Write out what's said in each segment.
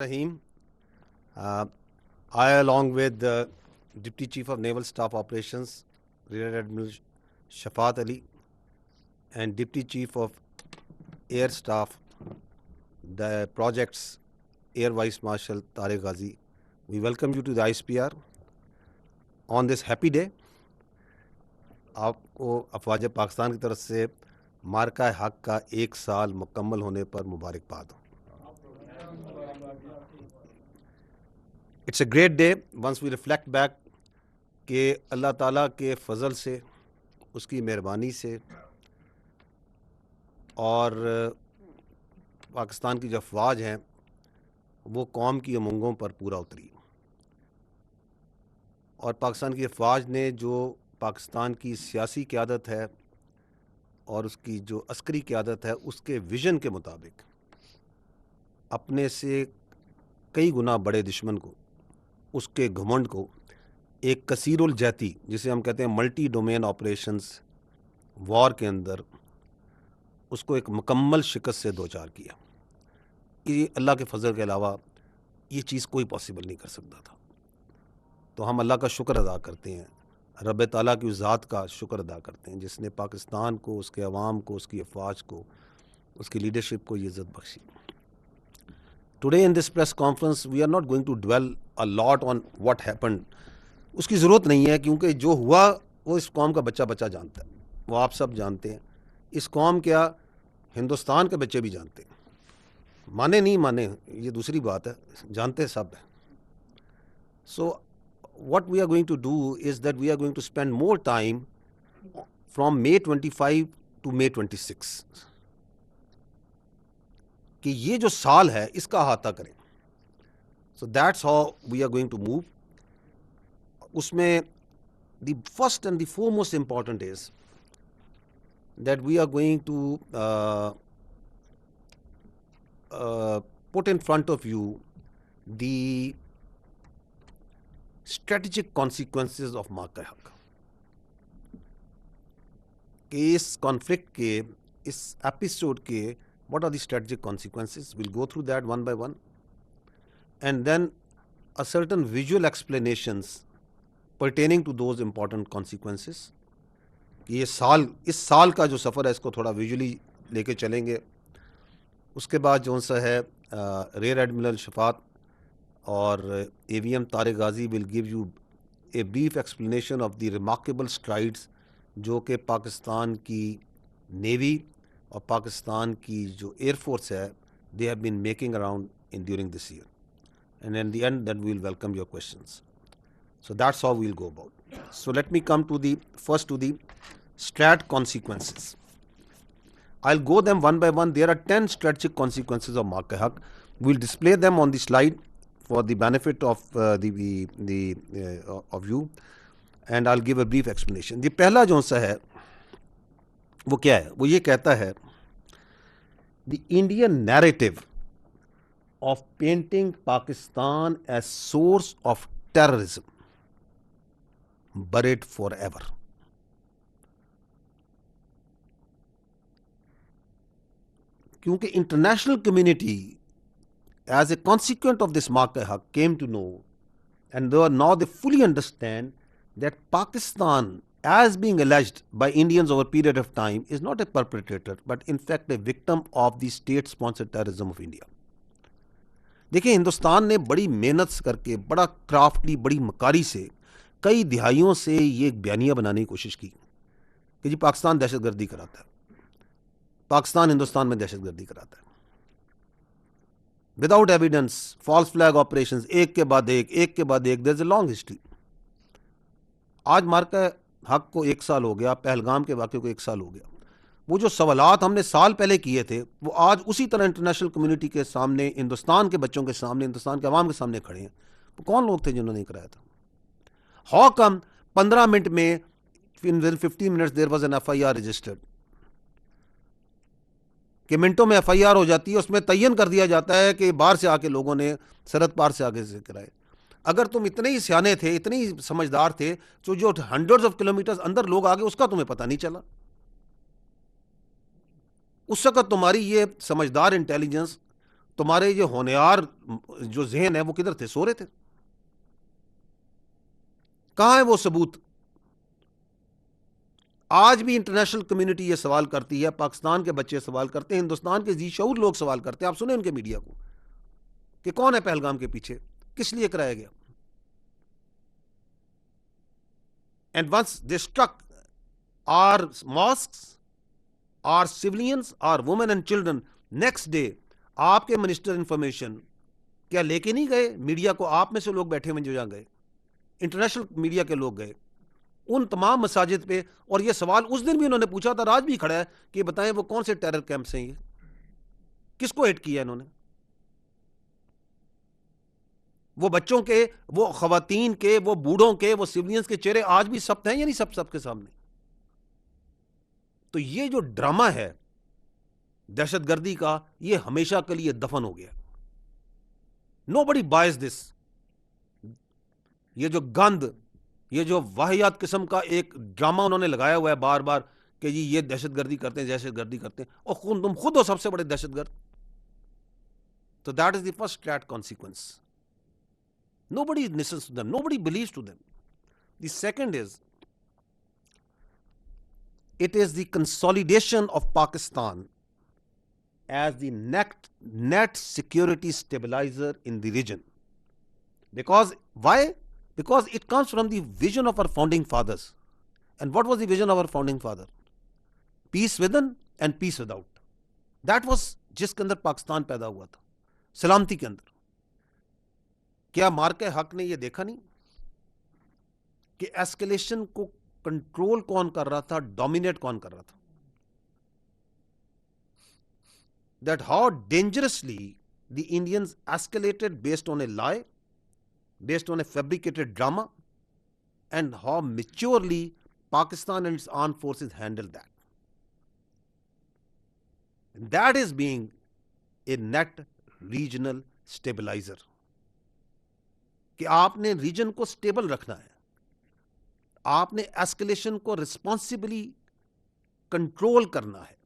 Rahim. Uh, I, along with the Deputy Chief of Naval Staff Operations, Rear Admiral Shafat Ali, and Deputy Chief of Air Staff, the projects Air Vice Marshal Tariq Ghazi, we welcome you to the ISPR on this happy day. आपको अफवाज पाकिस्तान की तरफ से मार्का हक का 1 साल मुकम्मल होने पर मुबारकबाद हो. It's a great day once we reflect back कि अल्लाह ताला के फ़ज़ल से, उसकी मेहरबानी से और पाकिस्तान की जो अफवाज हैं वो कौम की उमंगों पर पूरा उतरी और पाकिस्तान की अफवाज ने जो पाकिस्तान की सियासी क़यादत है और उसकी जो अस्करी क़यादत है उसके विज़न के मुताबिक अपने से कई गुना बड़े दुश्मन को, उसके घमंड को एक कसीरुल जहती, जिसे हम कहते हैं मल्टी डोमेन ऑपरेशंस वॉर के अंदर, उसको एक मुकम्मल शिकस्त से दो चार किया. कि अल्लाह के फजल के अलावा ये चीज़ कोई पॉसिबल नहीं कर सकता था. तो हम अल्लाह का शुक्र अदा करते हैं, रब ताला की ज़ात का शुक्र अदा करते हैं जिसने पाकिस्तान को, उसके अवाम को, उसकी अफवाज को, उसकी लीडरशिप को ये इज़्ज़त Bakshi. Today in this press conference we are not going to dwell a lot on what happened. उसकी ज़रूरत नहीं है क्योंकि जो हुआ वो इस कौम का बच्चा बच्चा जानता है, वो आप सब जानते हैं. इस कौम क्या हिंदुस्तान के बच्चे भी जानते हैं, माने नहीं माने ये दूसरी बात है, जानते सब हैं. So what we are going to do is that we are going to spend more time from May 25 to May 26 कि ये जो साल है इसका अहाता करें. So that's how we are going to move. उसमें the first and the foremost important is that we are going to put in front of you the strategic consequences of मार्का हक. कि इस कॉन्फ्लिक्ट के, इस एपिसोड के what are the strategic consequences? We'll go through that one by one, and then a certain visual explanations pertaining to those important consequences. ये साल, इस साल का जो सफ़र है इसको थोड़ा विजुअली लेके चलेंगे. उसके बाद जो सा है रेयर एडमिरल शफात और AVM Tariq Ghazi will give U a brief explanation of the remarkable strides जो कि पाकिस्तान की नेवी और पाकिस्तान की जो एयरफोर्स है they have been making around in during this year. And in the end that we will welcome your questions. So that's how we'll go about. So let me come to the first to the strat consequences. I'll go them one by one. There are 10 strategic consequences of Marka Haq. We'll display them on the slide for the benefit of of you, and I'll give a brief explanation. The पहला जो सा है वो क्या है? वो ये कहता है the Indian narrative of painting Pakistan as source of terrorism buried forever. क्योंकि international community as a consequence of this Marka Haq came to know, and now they fully understand that Pakistan, as being alleged by Indians over a period of time, is not a perpetrator but in fact a victim of the state sponsored terrorism of India. देखिए, हिंदुस्तान ने बड़ी मेहनत करके, बड़ा क्राफ्टली, बड़ी मकारी से कई दिहाइयों से ये एक बयानिया बनाने की कोशिश की कि जी पाकिस्तान दहशतगर्दी कराता है, पाकिस्तान हिंदुस्तान में दहशतगर्दी कराता है. Without evidence, false flag operations, एक के बाद एक, एक के बाद एक. There is a long history. आज मार्का हक को 1 साल हो गया, पहलगाम के वाक़े को 1 साल हो गया. वो जो सवालात हमने साल पहले किए थे वो आज उसी तरह इंटरनेशनल कम्युनिटी के सामने, हिंदुस्तान के बच्चों के सामने, हिंदुस्तान के अवाम के सामने खड़े हैं. वो कौन लोग थे जिन्होंने कराया था? हाउ कम 15 मिनट में, in 15 minutes there was an FIR registered, कि मिनटों में FIR हो जाती है, उसमें तयन कर दिया जाता है कि बाहर से आके लोगों ने, सरहद पार से आगे से कराए. अगर तुम इतने ही सियाने थे, इतने ही समझदार थे, तो जो हंड्रेड्स ऑफ किलोमीटर्स अंदर लोग आ गए उसका तुम्हें पता नहीं चला. उस वक्त तुम्हारी ये समझदार इंटेलिजेंस तुम्हारे ये होनहार जो जहन है वो किधर थे? सो रहे थे। कहां है वो सबूत? आज भी इंटरनेशनल कम्युनिटी ये सवाल करती है, पाकिस्तान के बच्चे सवाल करते हैं, हिंदुस्तान के जी शऊर लोग सवाल करते हैं। आप सुने उनके मीडिया को कि कौन है पहलगाम के पीछे, किस लिए कराया गया? And once they struck our mosques, our civilians, our women and children, next day आपके मिनिस्टर इंफॉर्मेशन क्या लेके नहीं गए मीडिया को? आप में से लोग बैठे हुए जो जहां गए, इंटरनेशनल मीडिया के लोग गए उन तमाम मसाजिद पे, और ये सवाल उस दिन भी उन्होंने पूछा था, आज भी खड़ा है कि बताएं वो कौन से टेरर कैंप्स हैं, ये किसको हिट किया इन्होंने? वो बच्चों के, वो खवातीन के, वो बूढ़ों के, वो सिविलियंस के चेहरे आज भी सख्त हैं या नहीं सब सबके सामने? तो ये जो ड्रामा है दहशतगर्दी का, ये हमेशा के लिए दफन हो गया। Nobody boys this. ये जो गंद, ये जो वाहियात किस्म का एक ड्रामा उन्होंने लगाया हुआ है बार बार कि जी ये दहशतगर्दी करते हैं, दहशतगर्दी करते हैं, और तुम खुद हो सबसे बड़े दहशतगर्द। तो that is the first flat consequence. Nobody listens to them, nobody believes to them. The second is, it is the consolidation of Pakistan as the net security stabilizer in the region. Because why? Because it comes from the vision of our founding fathers. And what was the vision of our founding father? Peace within and peace without. That was जिसके अंदर पाकिस्तान पैदा हुआ था, सलामती के अंदर। क्या मार के हक ने यह देखा नहीं कि एस्केलेशन को कंट्रोल कौन कर रहा था, डोमिनेट कौन कर रहा था? That how dangerously the Indians escalated based on A lie, based on A fabricated drama, and how maturely Pakistan and its armed forces handled that. And that is being a net regional stabilizer. कि आपने reason को stable रखना है, आपने escalation को responsibly control करना है,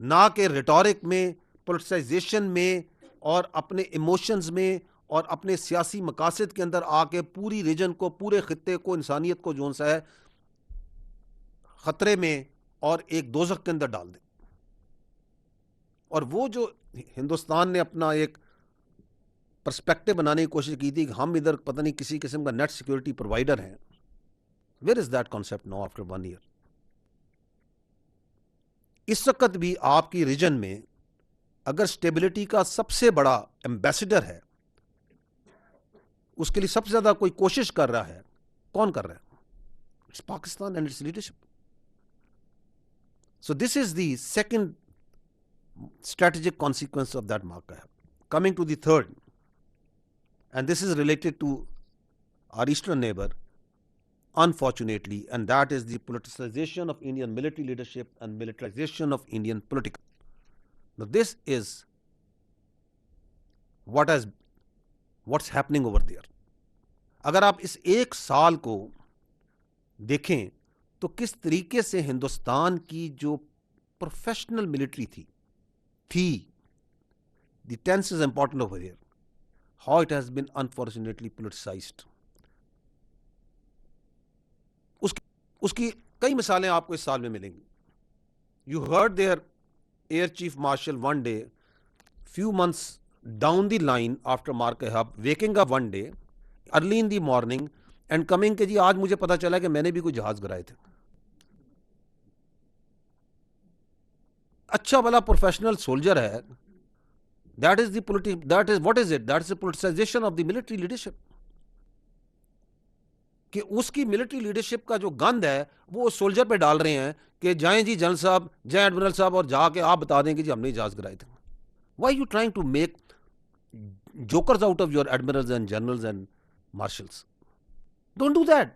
ना कि रिटोरिक में, पोलिटिसाइजेशन में और अपने इमोशंस में और अपने सियासी मकासद के अंदर आके पूरी रीजन को, पूरे खित्ते को, इंसानियत को जो सा है खतरे में और एक दोजख के अंदर डाल दें। और वो जो हिंदुस्तान ने अपना एक पर्सपेक्टिव बनाने की कोशिश की थी कि हम इधर पता नहीं किसी किस्म का नेट सिक्योरिटी प्रोवाइडर हैं, where is that concept now after 1 year? इस वक्त भी आपकी रीजन में अगर स्टेबिलिटी का सबसे बड़ा एम्बेसडर है, उसके लिए सबसे ज्यादा कोई कोशिश कर रहा है, कौन कर रहा है? It's Pakistan and it's leadership. So this is the second strategic consequence of that marker. Coming to the third, and this is related to our eastern neighbor, unfortunately, and that is the politicization of Indian military leadership and militarization of Indian politics. Now this is what's happening over there. अगर आप इस एक साल को देखें तो किस तरीके से हिंदुस्तान की जो प्रोफेशनल मिलिट्री थी, the tense is important over here, how it has been unfortunately politicized. उसकी कई मिसालें आपको इस साल में मिलेंगी. You heard their Air Chief Marshal one day, few months down the line after Mark-e-Hub, waking up one day early in the morning and coming कि जी आज मुझे पता चला कि मैंने भी कोई जहाज गिराए थे. अच्छा भला प्रोफेशनल सोल्जर है, that is what is it? That is the politicisation of the military leadership. कि उसकी मिलिट्री लीडरशिप का जो गंद है वो सोल्जर पे डाल रहे हैं कि जाएं जी जनरल साहब, जाएं एडमिरल साहब और जाके आप बता दें कि जी हमने जहाज गिराए थे. Why you trying to make jokers out of your admirals and generals and marshals? Don't do that.